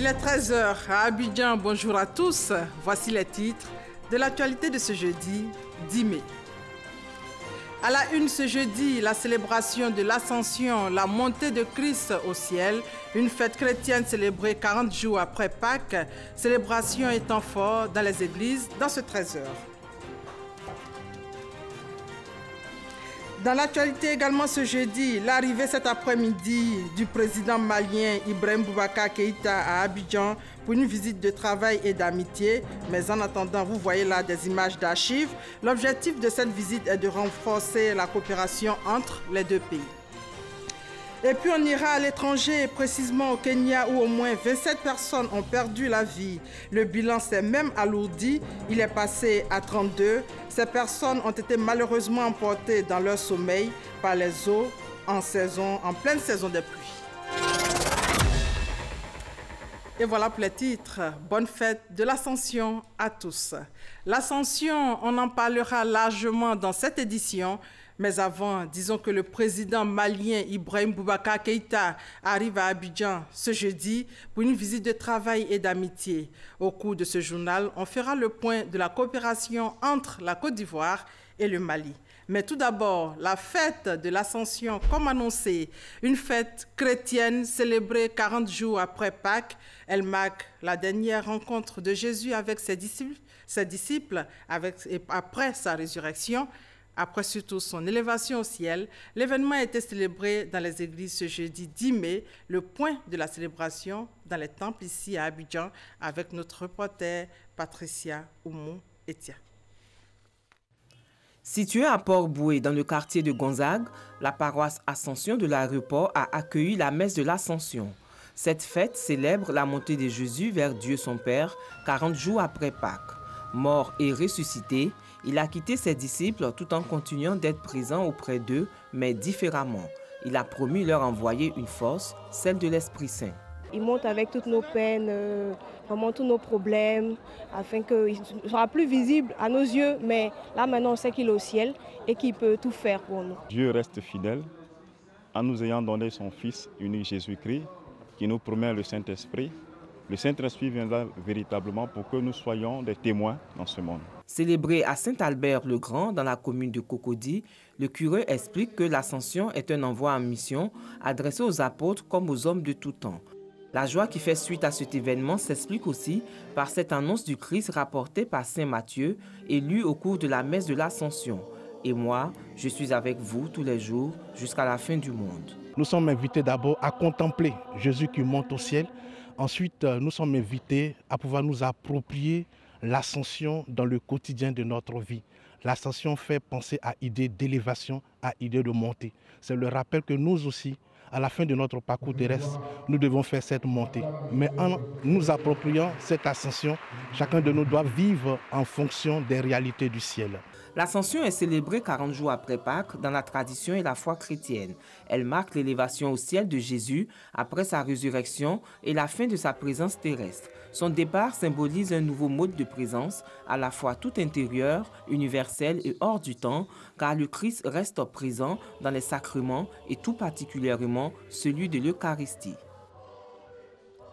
Il est 13 h à Abidjan. Bonjour à tous. Voici les titres de l'actualité de ce jeudi 10 mai. À la une ce jeudi, la célébration de l'Ascension, la montée de Christ au ciel, une fête chrétienne célébrée 40 jours après Pâques, célébration et temps fort dans les églises dans ce 13 h. Dans l'actualité également ce jeudi, l'arrivée cet après-midi du président malien Ibrahim Boubacar Keïta à Abidjan pour une visite de travail et d'amitié. Mais en attendant, vous voyez là des images d'archives. L'objectif de cette visite est de renforcer la coopération entre les deux pays. Et puis on ira à l'étranger, précisément au Kenya, où au moins 27 personnes ont perdu la vie. Le bilan s'est même alourdi, il est passé à 32. Ces personnes ont été malheureusement emportées dans leur sommeil par les eaux en pleine saison des pluies. Et voilà pour les titres. Bonne fête de l'Ascension à tous. L'Ascension, on en parlera largement dans cette édition. Mais avant, disons que le président malien Ibrahim Boubacar Keïta arrive à Abidjan ce jeudi pour une visite de travail et d'amitié. Au cours de ce journal, on fera le point de la coopération entre la Côte d'Ivoire et le Mali. Mais tout d'abord, la fête de l'Ascension, comme annoncé, une fête chrétienne célébrée 40 jours après Pâques. Elle marque la dernière rencontre de Jésus avec ses disciples après sa résurrection. Après surtout son élévation au ciel, l'événement a été célébré dans les églises ce jeudi 10 mai, le point de la célébration dans les temples ici à Abidjan avec notre reporter Patricia Oumou-Etia. Située à Port-Boué, dans le quartier de Gonzague, la paroisse Ascension de l'aéroport a accueilli la messe de l'Ascension. Cette fête célèbre la montée de Jésus vers Dieu son Père 40 jours après Pâques. Mort et ressuscité, il a quitté ses disciples tout en continuant d'être présent auprès d'eux, mais différemment. Il a promis leur envoyer une force, celle de l'Esprit Saint. Il monte avec toutes nos peines, vraiment tous nos problèmes, afin qu'il sera plus visible à nos yeux. Mais là maintenant, on sait qu'il est au ciel et qu'il peut tout faire pour nous. Dieu reste fidèle en nous ayant donné son Fils unique Jésus-Christ, qui nous promet le Saint-Esprit. Le Saint-Esprit viendra véritablement pour que nous soyons des témoins dans ce monde. Célébré à Saint-Albert-le-Grand, dans la commune de Cocody, le curé explique que l'Ascension est un envoi en mission adressé aux apôtres comme aux hommes de tout temps. La joie qui fait suite à cet événement s'explique aussi par cette annonce du Christ rapportée par Saint Matthieu et lue au cours de la messe de l'Ascension. Et moi, je suis avec vous tous les jours jusqu'à la fin du monde. Nous sommes invités d'abord à contempler Jésus qui monte au ciel. Ensuite, nous sommes invités à pouvoir nous approprier l'ascension dans le quotidien de notre vie. L'ascension fait penser à idée d'élévation, à idée de montée. C'est le rappel que nous aussi, à la fin de notre parcours terrestre, nous devons faire cette montée. Mais en nous appropriant cette ascension, chacun de nous doit vivre en fonction des réalités du ciel. L'Ascension est célébrée 40 jours après Pâques dans la tradition et la foi chrétienne. Elle marque l'élévation au ciel de Jésus après sa résurrection et la fin de sa présence terrestre. Son départ symbolise un nouveau mode de présence, à la fois tout intérieur, universel et hors du temps, car le Christ reste présent dans les sacrements et tout particulièrement celui de l'Eucharistie.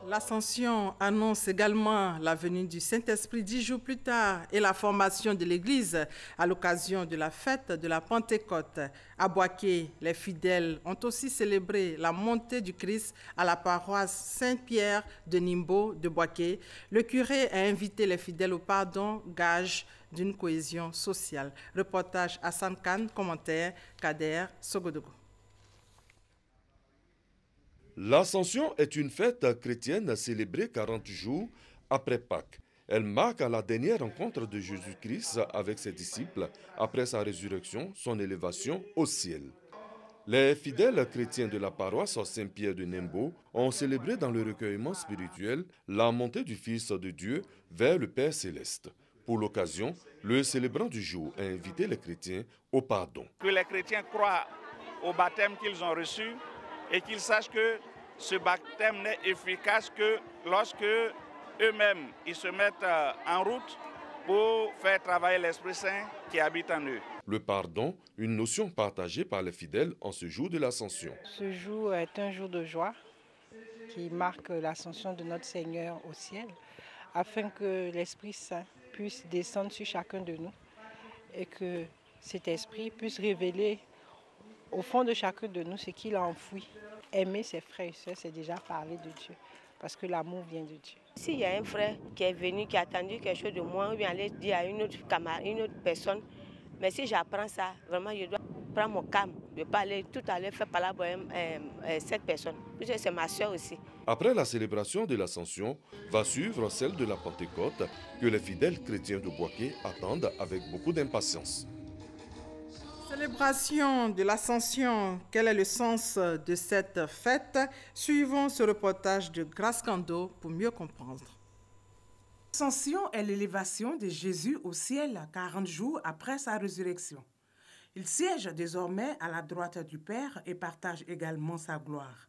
L'Ascension annonce également la venue du Saint-Esprit 10 jours plus tard et la formation de l'Église à l'occasion de la fête de la Pentecôte. À Boaké, les fidèles ont aussi célébré la montée du Christ à la paroisse Saint-Pierre de Nimbo de Boaké. Le curé a invité les fidèles au pardon, gage d'une cohésion sociale. Reportage Hassan Khan, commentaire Kader Sogodogo. L'Ascension est une fête chrétienne célébrée 40 jours après Pâques. Elle marque la dernière rencontre de Jésus-Christ avec ses disciples après sa résurrection, son élévation au ciel. Les fidèles chrétiens de la paroisse Saint-Pierre de Nimbo ont célébré dans le recueillement spirituel la montée du Fils de Dieu vers le Père céleste. Pour l'occasion, le célébrant du jour a invité les chrétiens au pardon. Que les chrétiens croient au baptême qu'ils ont reçu et qu'ils sachent que ce baptême n'est efficace que lorsque eux-mêmes ils se mettent en route pour faire travailler l'Esprit Saint qui habite en eux. Le pardon, une notion partagée par les fidèles en ce jour de l'Ascension. Ce jour est un jour de joie qui marque l'ascension de notre Seigneur au ciel, afin que l'Esprit Saint puisse descendre sur chacun de nous et que cet esprit puisse révéler au fond de chacun de nous ce qu'il a enfoui. Aimer ses frères et sœurs, c'est déjà parler de Dieu, parce que l'amour vient de Dieu. S'il y a un frère qui est venu, qui a attendu quelque chose de moi, ou bien aller dire à une autre camarade, une autre personne, mais si j'apprends ça, vraiment je dois prendre mon calme, de ne pas aller tout à l'heure faire palabre cette personne, puisque c'est ma soeur aussi. Après la célébration de l'Ascension, va suivre celle de la Pentecôte que les fidèles chrétiens de Bouaké attendent avec beaucoup d'impatience. Célébration de l'Ascension, quel est le sens de cette fête? Suivons ce reportage de Grace Kando pour mieux comprendre. L'Ascension est l'élévation de Jésus au ciel 40 jours après sa résurrection. Il siège désormais à la droite du Père et partage également sa gloire.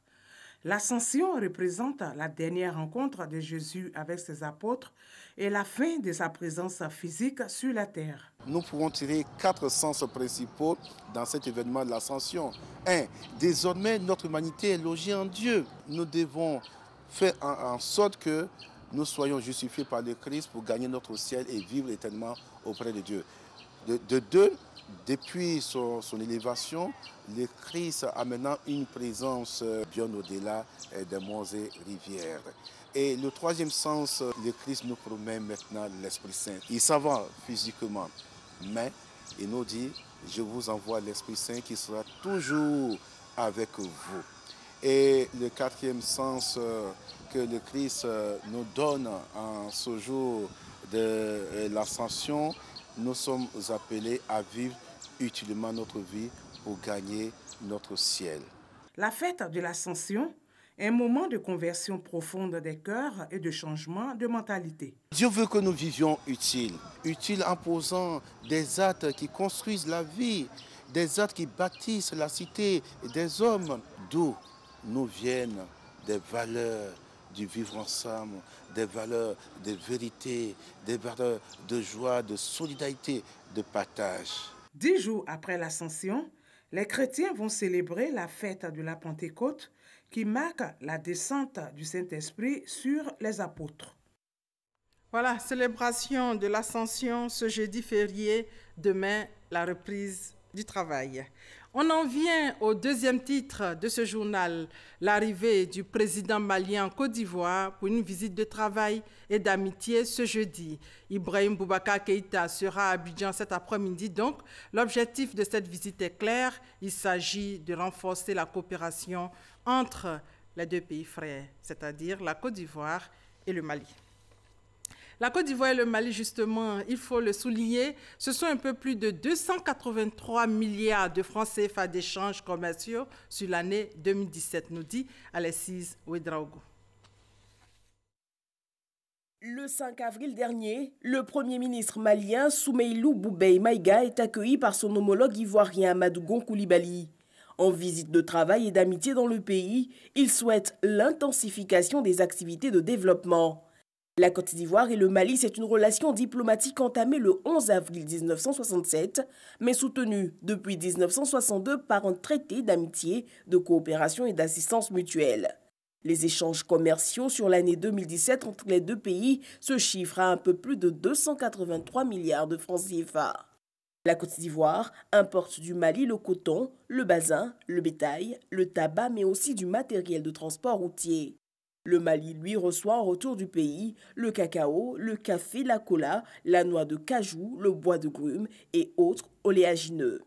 L'Ascension représente la dernière rencontre de Jésus avec ses apôtres et la fin de sa présence physique sur la terre. Nous pouvons tirer 4 sens principaux dans cet événement de l'Ascension. 1. Désormais, notre humanité est logée en Dieu. Nous devons faire en sorte que nous soyons justifiés par le Christ pour gagner notre ciel et vivre éternellement auprès de Dieu. De 2, depuis son élévation, le Christ a maintenant une présence bien au-delà des monts et rivières. Et le 3e sens, le Christ nous promet maintenant l'Esprit Saint. Il s'en va physiquement, mais il nous dit, je vous envoie l'Esprit Saint qui sera toujours avec vous. Et le 4e sens que le Christ nous donne en ce jour de l'Ascension, nous sommes appelés à vivre utilement notre vie pour gagner notre ciel. La fête de l'Ascension est un moment de conversion profonde des cœurs et de changement de mentalité. Dieu veut que nous vivions utiles en posant des actes qui construisent la vie, des actes qui bâtissent la cité des hommes, d'où nous viennent des valeurs du vivre ensemble, des valeurs de vérité, des valeurs de joie, de solidarité, de partage. 10 jours après l'Ascension, les chrétiens vont célébrer la fête de la Pentecôte qui marque la descente du Saint-Esprit sur les apôtres. Voilà, célébration de l'Ascension ce jeudi férié, demain la reprise du travail. On en vient au 2e titre de ce journal, l'arrivée du président malien en Côte d'Ivoire pour une visite de travail et d'amitié ce jeudi. Ibrahim Boubacar Keïta sera à Abidjan cet après-midi. Donc, l'objectif de cette visite est clair. Il s'agit de renforcer la coopération entre les 2 pays frères, c'est-à-dire la Côte d'Ivoire et le Mali. La Côte d'Ivoire et le Mali, justement, il faut le souligner, ce sont un peu plus de 283 milliards de francs CFA d'échanges commerciaux sur l'année 2017, nous dit Alexis Ouedraogo. Le 5 avril dernier, le Premier ministre malien Soumeylou Boubèye Maïga est accueilli par son homologue ivoirien Amadou Gon Coulibaly. En visite de travail et d'amitié dans le pays, il souhaite l'intensification des activités de développement. La Côte d'Ivoire et le Mali, c'est une relation diplomatique entamée le 11 avril 1967, mais soutenue depuis 1962 par un traité d'amitié, de coopération et d'assistance mutuelle. Les échanges commerciaux sur l'année 2017 entre les 2 pays se chiffrent à un peu plus de 283 milliards de francs CFA. La Côte d'Ivoire importe du Mali le coton, le basin, le bétail, le tabac, mais aussi du matériel de transport routier. Le Mali, lui, reçoit en retour du pays le cacao, le café, la cola, la noix de cajou, le bois de grume et autres oléagineux.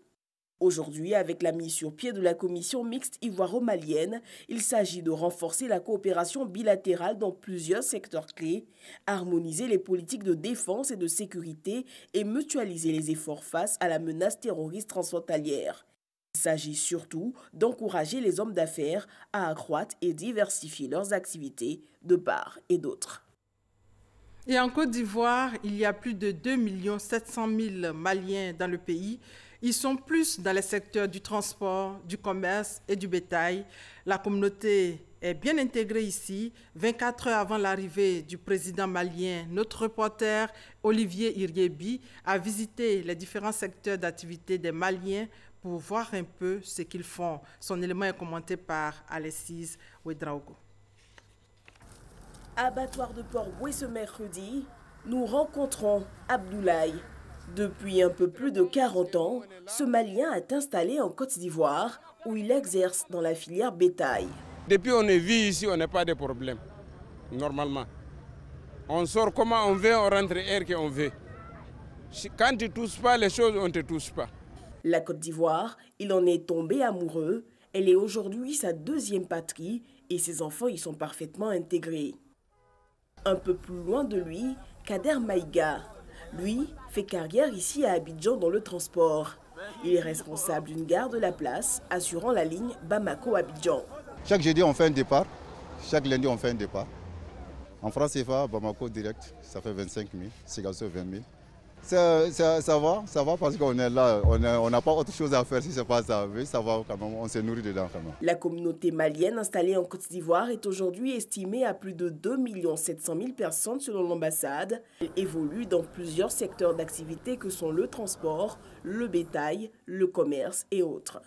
Aujourd'hui, avec la mise sur pied de la commission mixte ivoiro-malienne, il s'agit de renforcer la coopération bilatérale dans plusieurs secteurs clés, harmoniser les politiques de défense et de sécurité et mutualiser les efforts face à la menace terroriste transfrontalière. Il s'agit surtout d'encourager les hommes d'affaires à accroître et diversifier leurs activités de part et d'autre. Et en Côte d'Ivoire, il y a plus de 2 700 000 Maliens dans le pays. Ils sont plus dans les secteurs du transport, du commerce et du bétail. La communauté est bien intégrée ici. 24 heures avant l'arrivée du président malien, notre reporter Olivier Iriebi a visité les différents secteurs d'activité des Maliens pour voir un peu ce qu'ils font. Son élément est commenté par Alexis Ouedraogo. Abattoir de Port-Boué ce mercredi, nous rencontrons Abdoulaye. Depuis un peu plus de 40 ans, ce Malien est installé en Côte d'Ivoire où il exerce dans la filière bétail. Depuis on vit ici, on n'a pas de problème, normalement. On sort comment on veut, on rentre air qu'on veut. Quand tu ne touches pas les choses, on ne te touche pas. La Côte d'Ivoire, il en est tombé amoureux. Elle est aujourd'hui sa deuxième patrie et ses enfants y sont parfaitement intégrés. Un peu plus loin de lui, Kader Maïga. Lui fait carrière ici à Abidjan dans le transport. Il est responsable d'une gare de la place, assurant la ligne Bamako-Abidjan. Chaque jeudi, on fait un départ. Chaque lundi, on fait un départ. En France CFA, Bamako direct, ça fait 25 000, Ségasso 20 000. Ça va parce qu'on est là, on n'a pas autre chose à faire si ce n'est pas ça. Mais ça va quand même, on se nourrit dedans quand même. La communauté malienne installée en Côte d'Ivoire est aujourd'hui estimée à plus de 2 700 000 personnes selon l'ambassade. Elle évolue dans plusieurs secteurs d'activité que sont le transport, le bétail, le commerce et autres.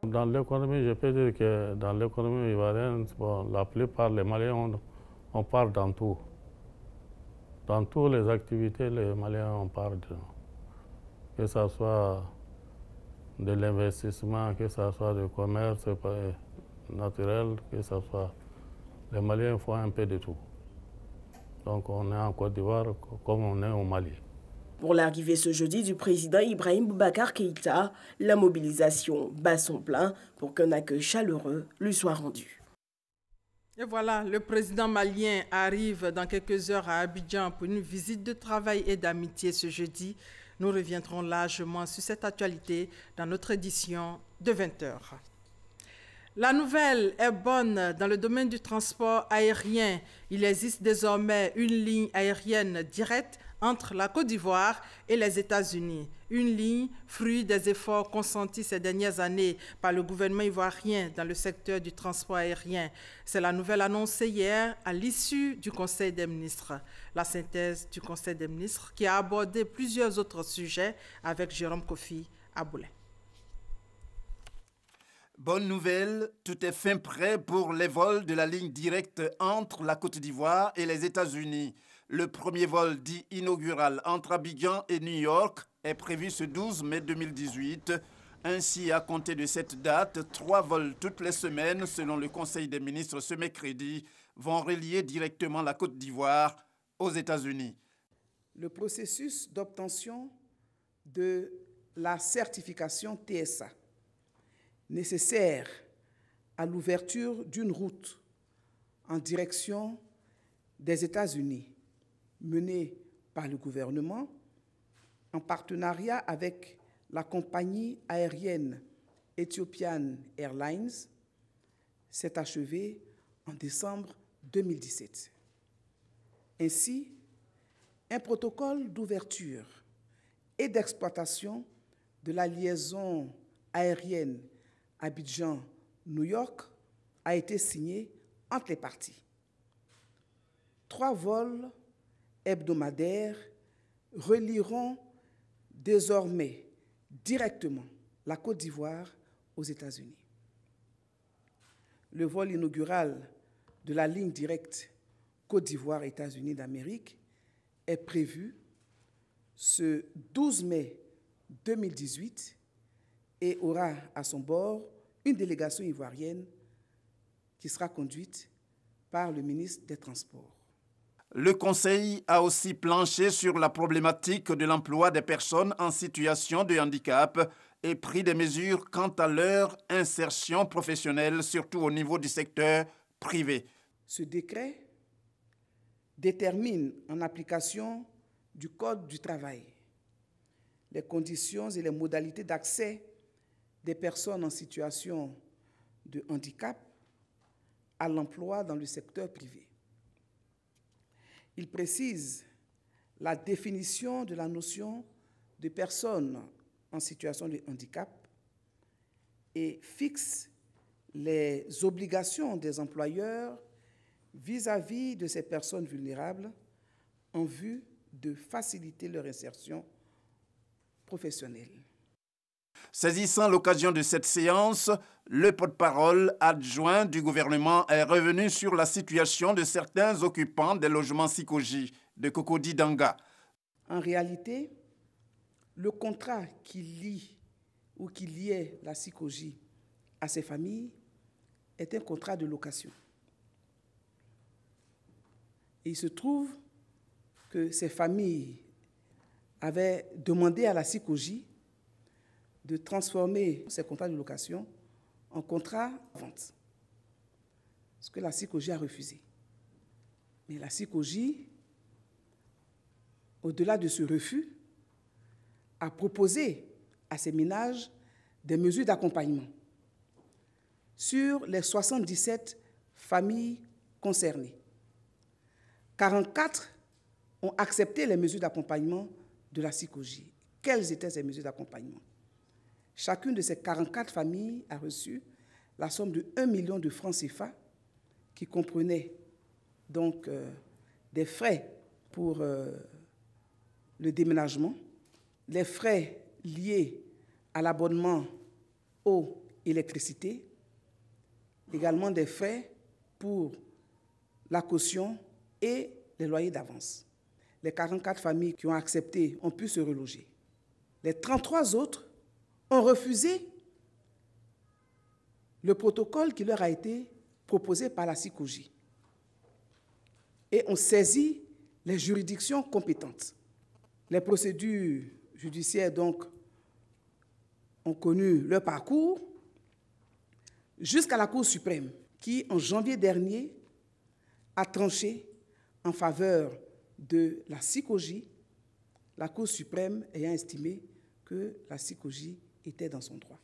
Dans l'économie, je peux dire que dans l'économie ivoirienne, la plupart des Maliens, on part dans tout. Dans toutes les activités, les Maliens, on part que ce soit de l'investissement, que ce soit du commerce naturel, que ce soit... Les Maliens font un peu de tout. Donc on est en Côte d'Ivoire comme on est au Mali. Pour l'arrivée ce jeudi du président Ibrahim Boubacar Keïta, la mobilisation bat son plein pour qu'un accueil chaleureux lui soit rendu. Et voilà, le président malien arrive dans quelques heures à Abidjan pour une visite de travail et d'amitié ce jeudi. Nous reviendrons largement sur cette actualité dans notre édition de 20h. La nouvelle est bonne dans le domaine du transport aérien. Il existe désormais une ligne aérienne directe entre la Côte d'Ivoire et les États-Unis. Une ligne fruit des efforts consentis ces dernières années par le gouvernement ivoirien dans le secteur du transport aérien. C'est la nouvelle annoncée hier à l'issue du Conseil des ministres. La synthèse du Conseil des ministres qui a abordé plusieurs autres sujets avec Jérôme Kofi Aboulay. Bonne nouvelle, tout est fin prêt pour les vols de la ligne directe entre la Côte d'Ivoire et les États-Unis. Le premier vol dit inaugural entre Abidjan et New York est prévu ce 12 mai 2018. Ainsi, à compter de cette date, 3 vols toutes les semaines, selon le Conseil des ministres ce mercredi, vont relier directement la Côte d'Ivoire aux États-Unis. Le processus d'obtention de la certification TSA nécessaire à l'ouverture d'une route en direction des États-Unis menée par le gouvernement en partenariat avec la compagnie aérienne Ethiopian Airlines s'est achevé en décembre 2017. Ainsi, un protocole d'ouverture et d'exploitation de la liaison aérienne Abidjan-New York a été signé entre les parties. 3 vols hebdomadaires relieront désormais directement la Côte d'Ivoire aux États-Unis. Le vol inaugural de la ligne directe Côte d'Ivoire-États-Unis d'Amérique est prévu ce 12 mai 2018 et aura à son bord une délégation ivoirienne qui sera conduite par le ministre des Transports. Le Conseil a aussi planché sur la problématique de l'emploi des personnes en situation de handicap et pris des mesures quant à leur insertion professionnelle, surtout au niveau du secteur privé. Ce décret détermine, en application du Code du travail, les conditions et les modalités d'accès des personnes en situation de handicap à l'emploi dans le secteur privé. Il précise la définition de la notion de personne en situation de handicap et fixe les obligations des employeurs vis-à-vis de ces personnes vulnérables en vue de faciliter leur insertion professionnelle. Saisissant l'occasion de cette séance, le porte-parole adjoint du gouvernement est revenu sur la situation de certains occupants des logements Sikoji de Cocody Danga. En réalité, le contrat qui lie ou qui liait la Sikoji à ses familles est un contrat de location. Et il se trouve que ces familles avaient demandé à la Sikoji de transformer ces contrats de location en contrats de vente. Ce que la Sikoji a refusé. Mais la Sikoji, au-delà de ce refus, a proposé à ces ménages des mesures d'accompagnement. Sur les 77 familles concernées, 44 ont accepté les mesures d'accompagnement de la Sikoji. Quelles étaient ces mesures d'accompagnement? Chacune de ces 44 familles a reçu la somme de 1 million de francs CFA qui comprenait donc des frais pour le déménagement, les frais liés à l'abonnement eau et électricité, également des frais pour la caution et les loyers d'avance. Les 44 familles qui ont accepté ont pu se reloger. Les 33 autres ont refusé le protocole qui leur a été proposé par la Sikoji et ont saisi les juridictions compétentes. Les procédures judiciaires donc ont connu leur parcours jusqu'à la Cour suprême qui, en janvier dernier, a tranché en faveur de la Sikoji, la Cour suprême ayant estimé que la Sikoji était dans son droit.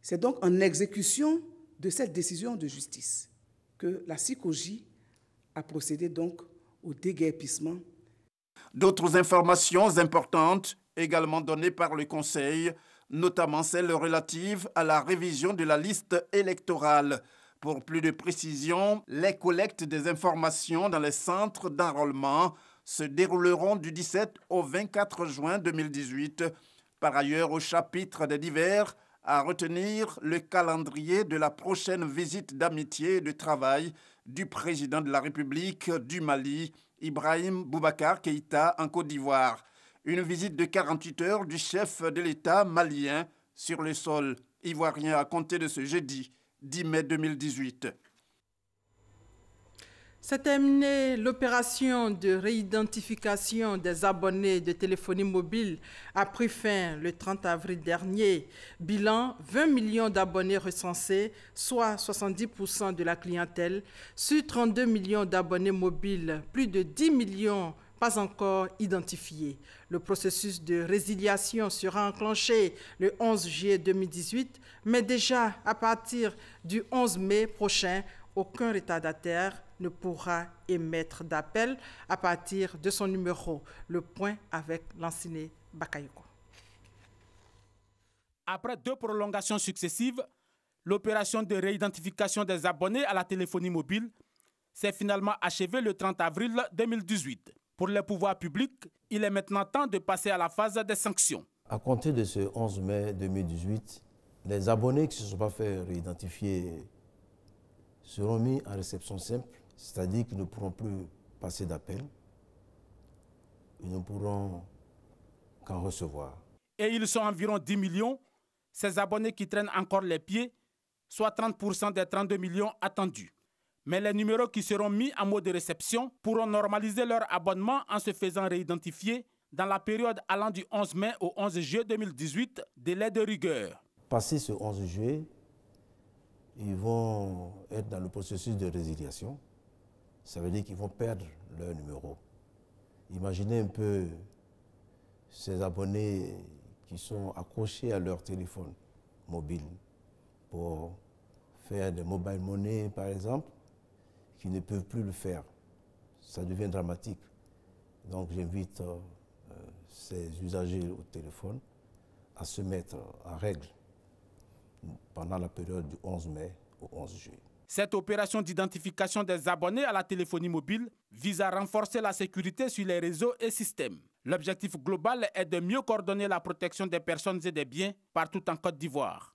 C'est donc en exécution de cette décision de justice que la Sikoji a procédé donc au déguerpissement. D'autres informations importantes également données par le Conseil, notamment celles relatives à la révision de la liste électorale. Pour plus de précision, les collectes des informations dans les centres d'enrôlement se dérouleront du 17 au 24 juin 2018. Par ailleurs, au chapitre des divers, à retenir le calendrier de la prochaine visite d'amitié et de travail du président de la République du Mali, Ibrahim Boubacar Keïta, en Côte d'Ivoire. Une visite de 48 heures du chef de l'État malien sur le sol ivoirien à compter de ce jeudi 10 mai 2018. C'est terminé. L'opération de réidentification des abonnés de téléphonie mobile a pris fin le 30 avril dernier. Bilan, 20 millions d'abonnés recensés, soit 70% de la clientèle. Sur 32 millions d'abonnés mobiles, plus de 10 millions pas encore identifiés. Le processus de résiliation sera enclenché le 11 juillet 2018, mais déjà à partir du 11 mai prochain, aucun retardataire ne pourra émettre d'appel à partir de son numéro. Le point avec Lanciné Bakayoko. Après 2 prolongations successives, l'opération de réidentification des abonnés à la téléphonie mobile s'est finalement achevée le 30 avril 2018. Pour les pouvoirs publics, il est maintenant temps de passer à la phase des sanctions. À compter de ce 11 mai 2018, les abonnés qui ne se sont pas fait réidentifier seront mis en réception simple, c'est-à-dire qu'ils ne pourront plus passer d'appel, ils ne pourront qu'en recevoir. Et ils sont environ 10 millions, ces abonnés qui traînent encore les pieds, soit 30% des 32 millions attendus. Mais les numéros qui seront mis en mode de réception pourront normaliser leur abonnement en se faisant réidentifier dans la période allant du 11 mai au 11 juillet 2018, délai de rigueur. Passé ce 11 juillet, ils vont être dans le processus de résiliation. Ça veut dire qu'ils vont perdre leur numéro. Imaginez un peu ces abonnés qui sont accrochés à leur téléphone mobile pour faire des mobile money, par exemple, qui ne peuvent plus le faire. Ça devient dramatique. Donc j'invite ces usagers au téléphone à se mettre en règle pendant la période du 11 mai au 11 juillet. Cette opération d'identification des abonnés à la téléphonie mobile vise à renforcer la sécurité sur les réseaux et systèmes. L'objectif global est de mieux coordonner la protection des personnes et des biens partout en Côte d'Ivoire.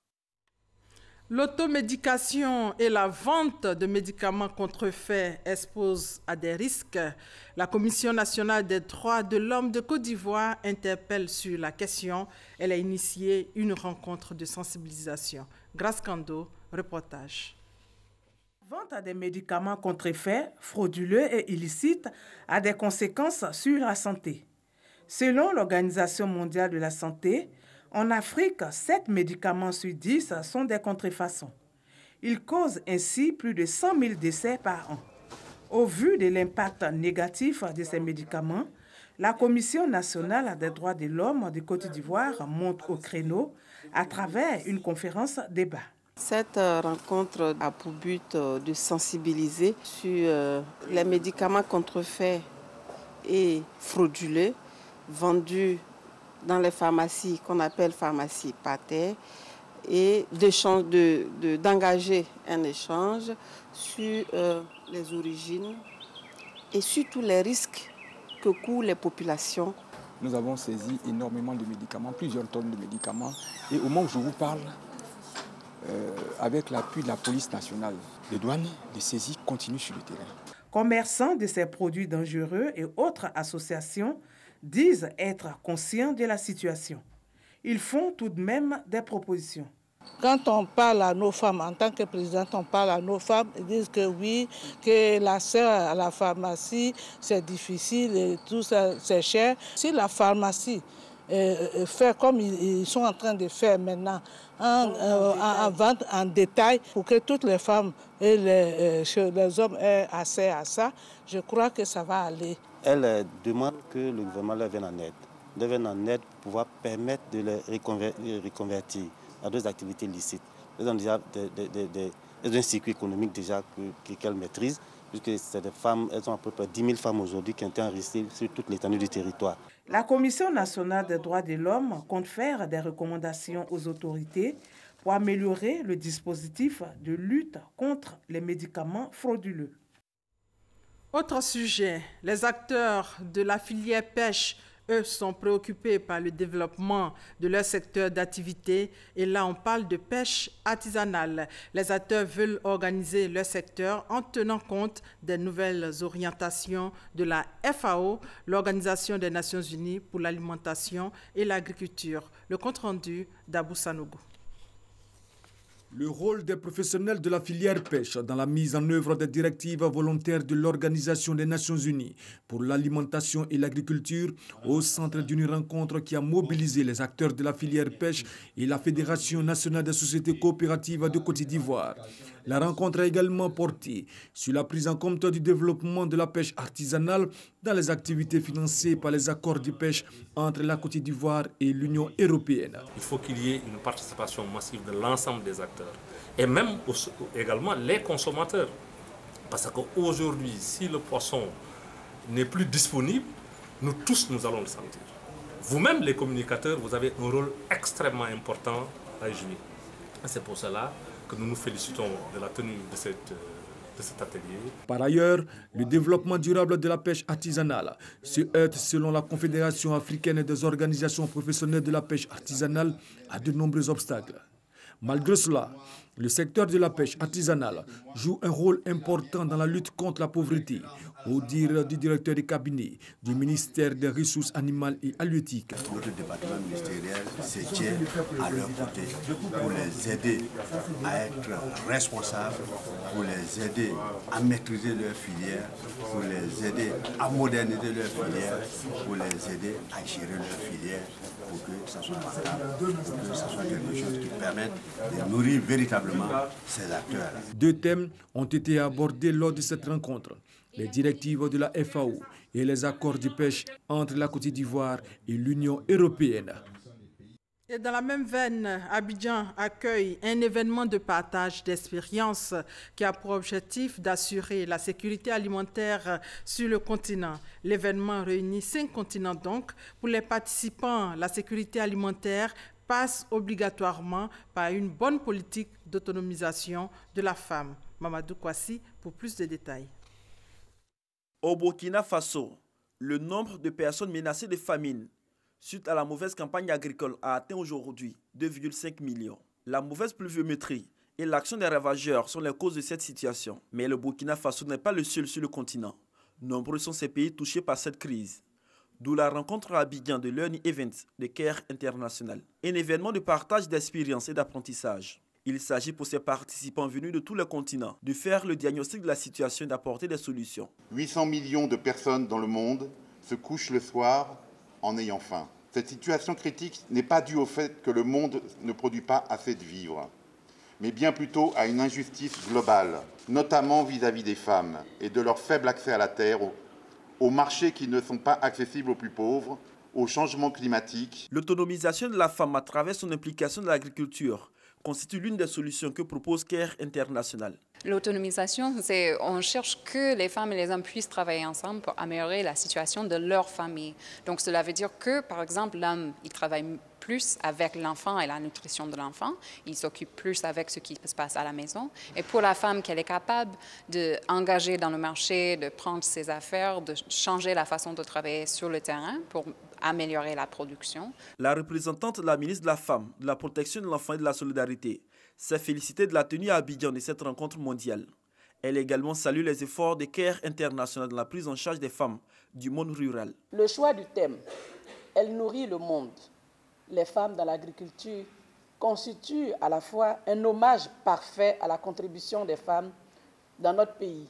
L'automédication et la vente de médicaments contrefaits exposent à des risques. La Commission nationale des droits de l'homme de Côte d'Ivoire interpelle sur la question. Elle a initié une rencontre de sensibilisation. Grace Kando, reportage. La vente des médicaments contrefaits, frauduleux et illicites a des conséquences sur la santé. Selon l'Organisation mondiale de la santé, en Afrique, 7 médicaments sur 10 sont des contrefaçons. Ils causent ainsi plus de 100 000 décès par an. Au vu de l'impact négatif de ces médicaments, la Commission nationale des droits de l'homme de Côte d'Ivoire monte au créneau à travers une conférence débat. Cette rencontre a pour but de sensibiliser sur les médicaments contrefaits et frauduleux vendus dans les pharmacies qu'on appelle pharmacies parterres et d'engager un échange sur les origines et surtout les risques que courent les populations. Nous avons saisi énormément de médicaments, plusieurs tonnes de médicaments et au moment où je vous parle, avec l'appui de la police nationale, les douanes, les saisies continuent sur le terrain. Commerçants de ces produits dangereux et autres associations disent être conscients de la situation. Ils font tout de même des propositions. Quand on parle à nos femmes, en tant que présidente, on parle à nos femmes, ils disent que oui, que la sœur à la pharmacie, c'est difficile et tout ça, c'est cher. Si la pharmacie fait comme ils sont en train de faire maintenant, en vente en détail, pour que toutes les femmes et les hommes aient accès à ça, je crois que ça va aller. Elle demande que le gouvernement leur vienne en aide pour pouvoir permettre de les reconvertir à d'autres activités licites. Elles ont déjà un circuit économique déjà qu'elles maîtrisent, puisque c'est des femmes, elles ont à peu près 10 000 femmes aujourd'hui qui ont été enregistrées sur toute l'étendue du territoire. La Commission nationale des droits de l'homme compte faire des recommandations aux autorités pour améliorer le dispositif de lutte contre les médicaments frauduleux. Autre sujet, les acteurs de la filière pêche, eux, sont préoccupés par le développement de leur secteur d'activité. Et là, on parle de pêche artisanale. Les acteurs veulent organiser leur secteur en tenant compte des nouvelles orientations de la FAO, l'Organisation des Nations Unies pour l'alimentation et l'agriculture. Le compte-rendu d'Abou Sanougou. Le rôle des professionnels de la filière pêche dans la mise en œuvre des directives volontaires de l'Organisation des Nations Unies pour l'alimentation et l'agriculture au centre d'une rencontre qui a mobilisé les acteurs de la filière pêche et la Fédération nationale des sociétés coopératives de Côte d'Ivoire. La rencontre a également porté sur la prise en compte du développement de la pêche artisanale dans les activités financées par les accords de pêche entre la Côte d'Ivoire et l'Union européenne. Il faut qu'il y ait une participation massive de l'ensemble des acteurs et même également les consommateurs. Parce qu'aujourd'hui, si le poisson n'est plus disponible, nous tous, nous allons le sentir. Vous-même, les communicateurs, vous avez un rôle extrêmement important à jouer. C'est pour cela que nous nous félicitons de la tenue de cet atelier. Par ailleurs, le développement durable de la pêche artisanale se heurte, selon la Confédération africaine des organisations professionnelles de la pêche artisanale, à de nombreux obstacles. Malgré cela, le secteur de la pêche artisanale joue un rôle important dans la lutte contre la pauvreté, au dire du directeur de cabinet du ministère des Ressources animales et halieutiques. Notre département ministériel se tient à leur côté pour les aider à être responsables, pour les aider à maîtriser leur filière, pour les aider à moderniser leur filière, pour les aider à gérer leur filière, pour que ça soit rentable, pour que ça soit quelque chose qui permette de nourrir véritablement ces acteurs. Deux thèmes ont été abordés lors de cette rencontre: les directives de la FAO et les accords de pêche entre la Côte d'Ivoire et l'Union européenne. Et dans la même veine, Abidjan accueille un événement de partage d'expériences qui a pour objectif d'assurer la sécurité alimentaire sur le continent. L'événement réunit 5 continents donc. Pour les participants, la sécurité alimentaire passe obligatoirement par une bonne politique d'autonomisation de la femme. Mamadou Kwasi pour plus de détails. Au Burkina Faso, Le nombre de personnes menacées de famine suite à la mauvaise campagne agricole a atteint aujourd'hui 2,5 millions. La mauvaise pluviométrie et l'action des ravageurs sont les causes de cette situation. Mais le Burkina Faso n'est pas le seul sur le continent. Nombreux sont ces pays touchés par cette crise. D'où la rencontre à Abidjan de Learning Events de CARE International, un événement de partage d'expériences et d'apprentissage. Il s'agit pour ces participants venus de tous les continents de faire le diagnostic de la situation et d'apporter des solutions. 800 millions de personnes dans le monde se couchent le soir en ayant faim. Cette situation critique n'est pas due au fait que le monde ne produit pas assez de vivres, mais bien plutôt à une injustice globale, notamment vis-à-vis des femmes et de leur faible accès à la terre, aux marchés qui ne sont pas accessibles aux plus pauvres, au changement climatique. L'autonomisation de la femme à travers son implication dans l'agriculture constitue l'une des solutions que propose CARE International. L'autonomisation, c'est on cherche que les femmes et les hommes puissent travailler ensemble pour améliorer la situation de leur famille. Donc cela veut dire que, par exemple, l'homme, il travaille plus avec l'enfant et la nutrition de l'enfant, il s'occupe plus avec ce qui se passe à la maison. Et pour la femme, qu'elle est capable d'engager dans le marché, de prendre ses affaires, de changer la façon de travailler sur le terrain pour améliorer la production. La représentante de la ministre de la Femme, de la Protection de l'Enfant et de la Solidarité s'est félicitée de la tenue à Abidjan de cette rencontre mondiale. Elle a également salué les efforts de CARE International dans la prise en charge des femmes du monde rural. Le choix du thème, elle nourrit le monde. Les femmes dans l'agriculture constituent à la fois un hommage parfait à la contribution des femmes dans notre pays.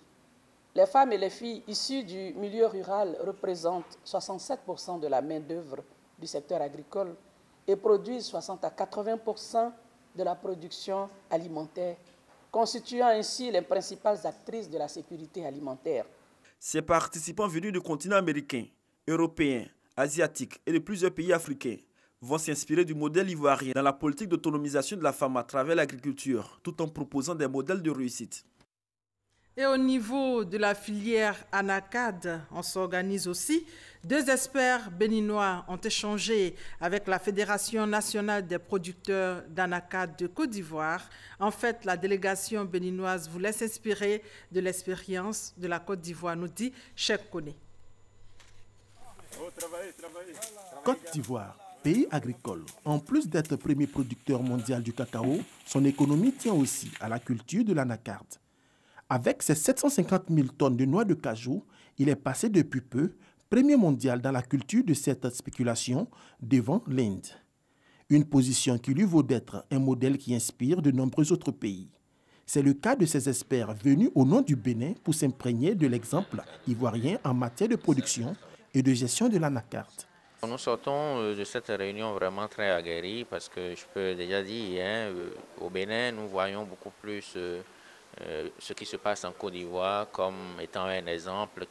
Les femmes et les filles issues du milieu rural représentent 67% de la main-d'œuvre du secteur agricole et produisent 60 à 80% de la production alimentaire, constituant ainsi les principales actrices de la sécurité alimentaire. Ces participants venus du continent américain, européen, asiatique et de plusieurs pays africains vont s'inspirer du modèle ivoirien dans la politique d'autonomisation de la femme à travers l'agriculture, tout en proposant des modèles de réussite. Et au niveau de la filière Anacad, on s'organise aussi. 2 experts béninois ont échangé avec la Fédération nationale des producteurs d'Anacad de Côte d'Ivoire. En fait, la délégation béninoise voulait s'inspirer de l'expérience de la Côte d'Ivoire, nous dit Cheikh Koné. Côte d'Ivoire, pays agricole. En plus d'être premier producteur mondial du cacao, son économie tient aussi à la culture de l'anacarde. Avec ses 750 000 tonnes de noix de cajou, il est passé depuis peu premier mondial dans la culture de cette spéculation devant l'Inde. Une position qui lui vaut d'être un modèle qui inspire de nombreux autres pays. C'est le cas de ces experts venus au nom du Bénin pour s'imprégner de l'exemple ivoirien en matière de production et de gestion de l'anacarde. Nous sortons de cette réunion vraiment très aguerrie parce que je peux déjà dire, au Bénin, nous voyons beaucoup plus ce qui se passe en Côte d'Ivoire comme étant un exemple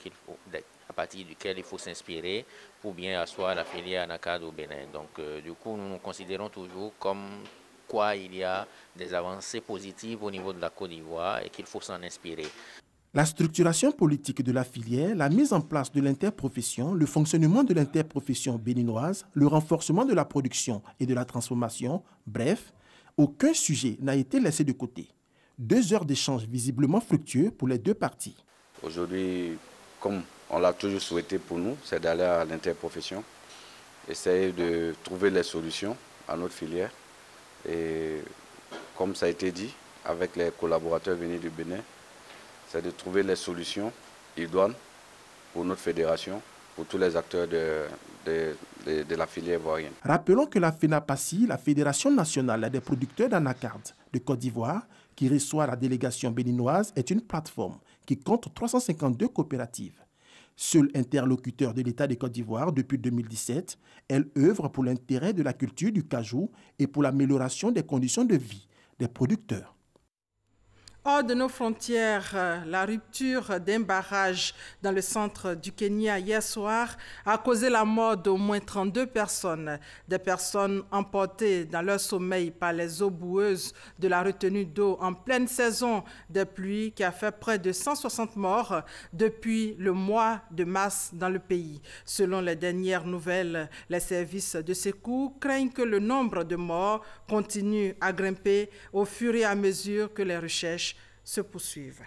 à partir duquel il faut s'inspirer pour bien asseoir la filière anacarde au Bénin. Donc du coup, nous nous considérons toujours comme quoi il y a des avancées positives au niveau de la Côte d'Ivoire et qu'il faut s'en inspirer. La structuration politique de la filière, la mise en place de l'interprofession, le fonctionnement de l'interprofession béninoise, le renforcement de la production et de la transformation, bref, aucun sujet n'a été laissé de côté. 2 heures d'échange visiblement fructueux pour les 2 parties. Aujourd'hui, comme on l'a toujours souhaité pour nous, c'est d'aller à l'interprofession, essayer de trouver les solutions à notre filière. Et comme ça a été dit, avec les collaborateurs venus du Bénin, c'est de trouver les solutions idoines pour notre fédération, pour tous les acteurs de la filière ivoirienne. Rappelons que la FENAPACI, la Fédération nationale des producteurs d'anacarde de Côte d'Ivoire, qui reçoit la délégation béninoise, est une plateforme qui compte 352 coopératives. Seul interlocuteur de l'État de Côte d'Ivoire depuis 2017, elle œuvre pour l'intérêt de la culture du cajou et pour l'amélioration des conditions de vie des producteurs. Hors de nos frontières, la rupture d'un barrage dans le centre du Kenya hier soir a causé la mort d'au moins 32 personnes. Des personnes emportées dans leur sommeil par les eaux boueuses de la retenue d'eau en pleine saison des pluies qui a fait près de 160 morts depuis le mois de mars dans le pays. Selon les dernières nouvelles, les services de secours craignent que le nombre de morts continue à grimper au fur et à mesure que les recherches se poursuivent.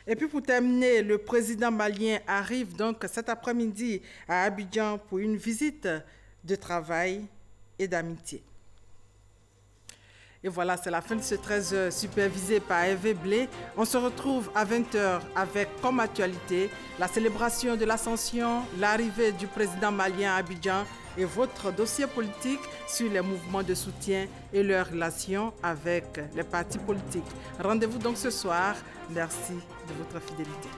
Et puis pour terminer, le président malien arrive donc cet après-midi à Abidjan pour une visite de travail et d'amitié. Et voilà, c'est la fin de ce 13h supervisé par Hervé Blé. On se retrouve à 20h avec comme actualité la célébration de l'Ascension, l'arrivée du président malien à Abidjan et votre dossier politique sur les mouvements de soutien et leurs relations avec les partis politiques. Rendez-vous donc ce soir. Merci de votre fidélité.